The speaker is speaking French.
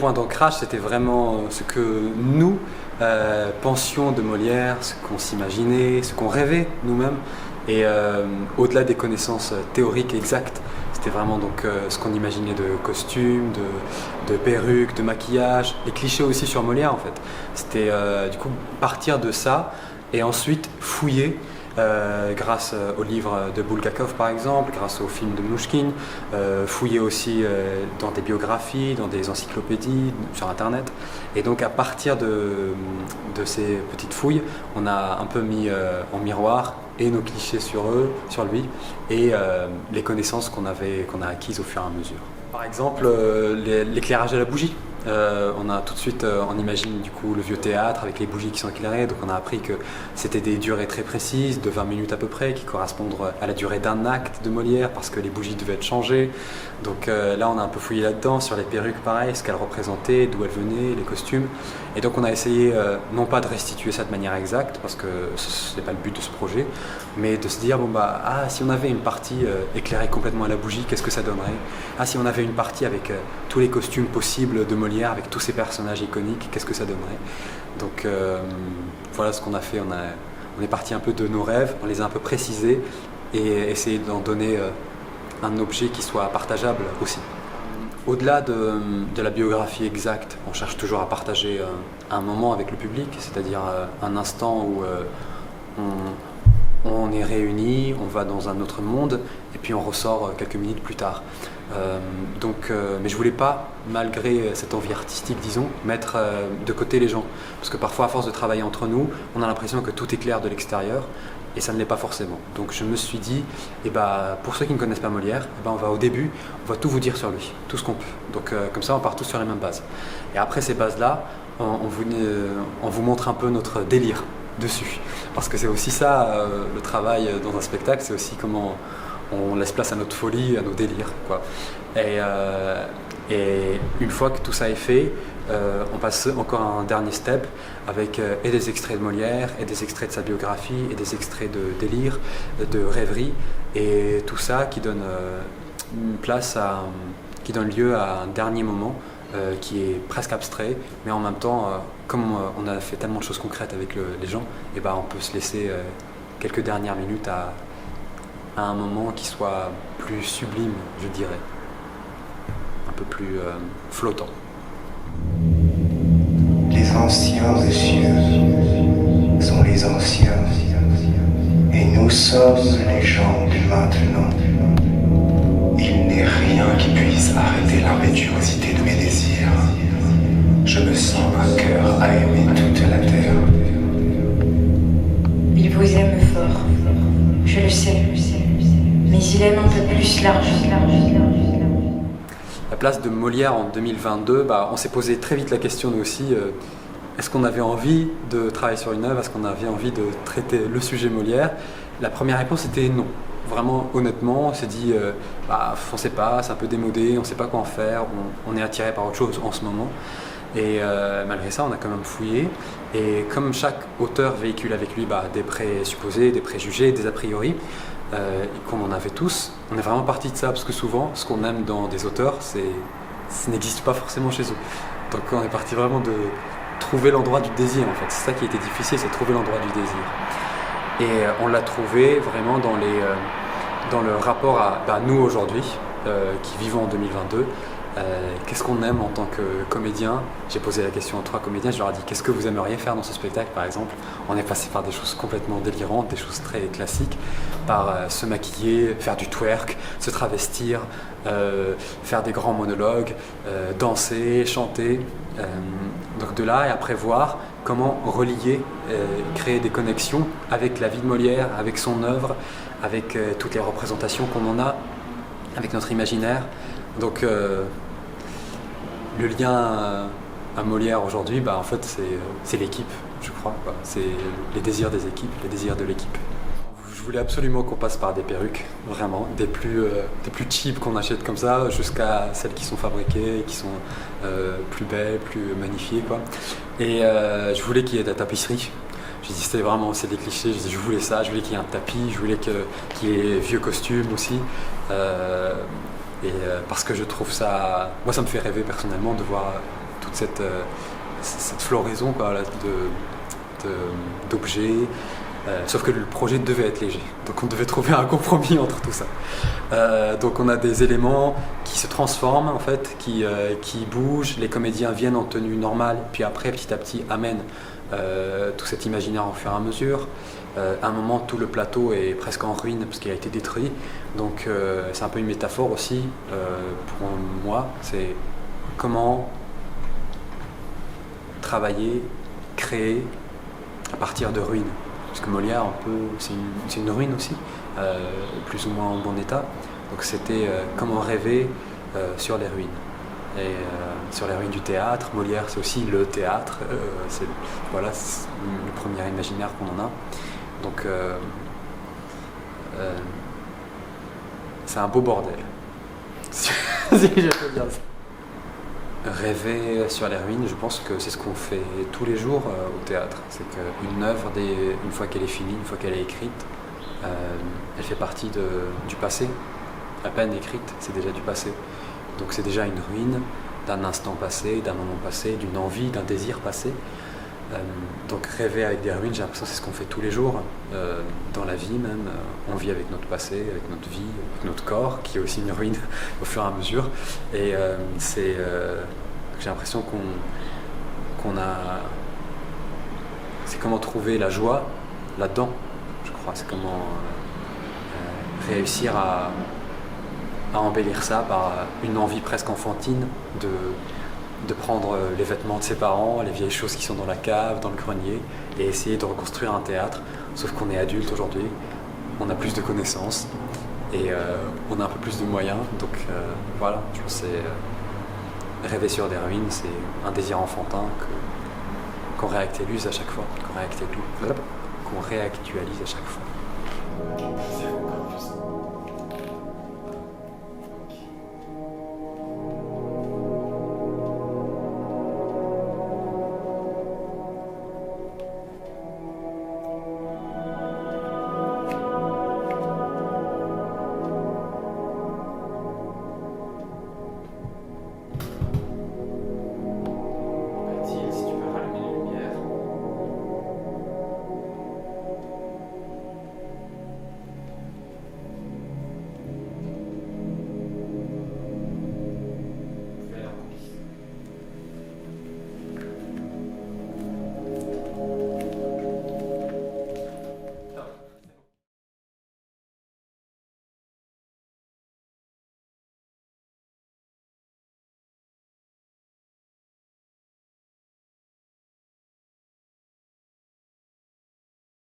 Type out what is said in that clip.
points d'ancrage, c'était vraiment ce que nous pensions de Molière, ce qu'on s'imaginait, ce qu'on rêvait nous-mêmes. Et au-delà des connaissances théoriques exactes, c'était vraiment donc ce qu'on imaginait de costumes, de perruques, de maquillage, les clichés aussi sur Molière en fait. C'était du coup partir de ça et ensuite fouiller grâce au livre de Bulgakov par exemple, grâce au film de Mnouchkine, fouiller aussi dans des biographies, dans des encyclopédies, sur internet. Et donc à partir de ces petites fouilles, on a un peu mis en miroir et nos clichés sur lui, et les connaissances qu'on a acquises au fur et à mesure. Par exemple, l'éclairage de la bougie. On a tout de suite, on imagine du coup le vieux théâtre avec les bougies qui sont éclairées, donc on a appris que c'était des durées très précises, de 20 minutes à peu près, qui correspondent à la durée d'un acte de Molière, parce que les bougies devaient être changées. Donc là on a un peu fouillé là-dedans, sur les perruques pareil, ce qu'elles représentaient, d'où elles venaient, les costumes. Et donc on a essayé non pas de restituer ça de manière exacte, parce que ce n'est pas le but de ce projet, mais de se dire, bon bah, si on avait une partie éclairée complètement à la bougie, qu'est-ce que ça donnerait? Si on avait une partie avec tous les costumes possibles de Molière, avec tous ces personnages iconiques, qu'est-ce que ça donnerait? Donc voilà ce qu'on a fait, on est parti un peu de nos rêves, on les a un peu précisés et essayé d'en donner un objet qui soit partageable aussi. Au-delà de la biographie exacte, on cherche toujours à partager un moment avec le public, c'est-à-dire un instant où on est réunis, on va dans un autre monde et puis on ressort quelques minutes plus tard. Mais je voulais pas, malgré cette envie artistique, disons, mettre de côté les gens. Parce que parfois, à force de travailler entre nous, on a l'impression que tout est clair de l'extérieur et ça ne l'est pas forcément. Donc je me suis dit, pour ceux qui ne connaissent pas Molière, on va au début, on va tout vous dire sur lui, tout ce qu'on peut. Donc comme ça, on part tous sur les mêmes bases. Et après ces bases-là, on vous montre un peu notre délire dessus. Parce que c'est aussi ça, le travail dans un spectacle, c'est aussi comment on laisse place à notre folie, à nos délires, quoi. Et une fois que tout ça est fait, on passe encore à un dernier step avec et des extraits de Molière, et des extraits de sa biographie, et des extraits de délire, de rêverie, et tout ça qui donne qui donne lieu à un dernier moment qui est presque abstrait, mais en même temps, comme on a fait tellement de choses concrètes avec les gens, on peut se laisser quelques dernières minutes à un moment qui soit plus sublime, je dirais, un peu plus flottant. Les anciens des cieux sont les anciens, et nous sommes les gens du maintenant. Il n'est rien qui puisse arrêter l'impétuosité de mes désirs. Je me sens un cœur à aimer toute la terre. Il vous aime fort, je le sais, mais il aime un peu plus large. La place de Molière en 2022, on s'est posé très vite la question nous aussi, est-ce qu'on avait envie de travailler sur une œuvre, est-ce qu'on avait envie de traiter le sujet Molière? La première réponse était non. Vraiment, honnêtement, on s'est dit, on ne sait pas, c'est un peu démodé, on ne sait pas quoi en faire, on est attiré par autre chose en ce moment. Et malgré ça, on a quand même fouillé. Et comme chaque auteur véhicule avec lui des présupposés, des préjugés, des a priori, comme on avait tous, on est vraiment parti de ça, parce que souvent, ce qu'on aime dans des auteurs, ça n'existe pas forcément chez eux. Donc on est parti vraiment de trouver l'endroit du désir, en fait. C'est ça qui était difficile, c'est de trouver l'endroit du désir. Et on l'a trouvé vraiment dans le rapport à nous aujourd'hui, qui vivons en 2022. Qu'est-ce qu'on aime en tant que comédien? J'ai posé la question aux 3 comédiens, je leur ai dit qu'est-ce que vous aimeriez faire dans ce spectacle par exemple? On est passé par des choses complètement délirantes, des choses très classiques, par se maquiller, faire du twerk, se travestir, faire des grands monologues, danser, chanter. Donc de là, et après voir comment relier, créer des connexions avec la vie de Molière, avec son œuvre, avec toutes les représentations qu'on en a, avec notre imaginaire. Donc le lien à Molière aujourd'hui, en fait c'est l'équipe, je crois, quoi. C'est les désirs des équipes, les désirs de l'équipe. Je voulais absolument qu'on passe par des perruques, vraiment, des plus cheap qu'on achète comme ça, jusqu'à celles qui sont fabriquées, qui sont plus belles, plus magnifiées, quoi. Et je voulais qu'il y ait de la tapisserie. J'ai dit c'est des clichés, je voulais ça, je voulais qu'il y ait un tapis, je voulais qu'il y ait vieux costumes aussi. Parce que je trouve ça, moi ça me fait rêver personnellement de voir toute cette floraison quoi, là, d'objets. Sauf que le projet devait être léger, donc on devait trouver un compromis entre tout ça. Donc on a des éléments qui se transforment en fait, qui bougent, les comédiens viennent en tenue normale, puis après petit à petit amènent tout cet imaginaire au fur et à mesure. À un moment tout le plateau est presque en ruine parce qu'il a été détruit, donc c'est un peu une métaphore aussi pour moi, c'est comment travailler, créer à partir de ruines. Parce que Molière, c'est une ruine aussi, plus ou moins en bon état. Donc c'était comment rêver sur les ruines. Et sur les ruines du théâtre, Molière c'est aussi le théâtre, c'est le premier imaginaire qu'on en a. Donc c'est un beau bordel, si je peux dire ça. Rêver sur les ruines, je pense que c'est ce qu'on fait tous les jours au théâtre. C'est qu'une œuvre, une fois qu'elle est finie, une fois qu'elle est écrite, elle fait partie du passé. À peine écrite, c'est déjà du passé. Donc c'est déjà une ruine d'un instant passé, d'un moment passé, d'une envie, d'un désir passé. Donc rêver avec des ruines, j'ai l'impression que c'est ce qu'on fait tous les jours, dans la vie même. On vit avec notre passé, avec notre vie, avec notre corps, qui est aussi une ruine au fur et à mesure. Et j'ai l'impression qu'on a... C'est comment trouver la joie là-dedans, je crois. C'est comment réussir à embellir ça par une envie presque enfantine de prendre les vêtements de ses parents, les vieilles choses qui sont dans la cave, dans le grenier, et essayer de reconstruire un théâtre. Sauf qu'on est adulte aujourd'hui, on a plus de connaissances et on a un peu plus de moyens. Donc voilà, je pense que rêver sur des ruines, c'est un désir enfantin qu'on réactualise à chaque fois. Qu'on réactualise à chaque fois.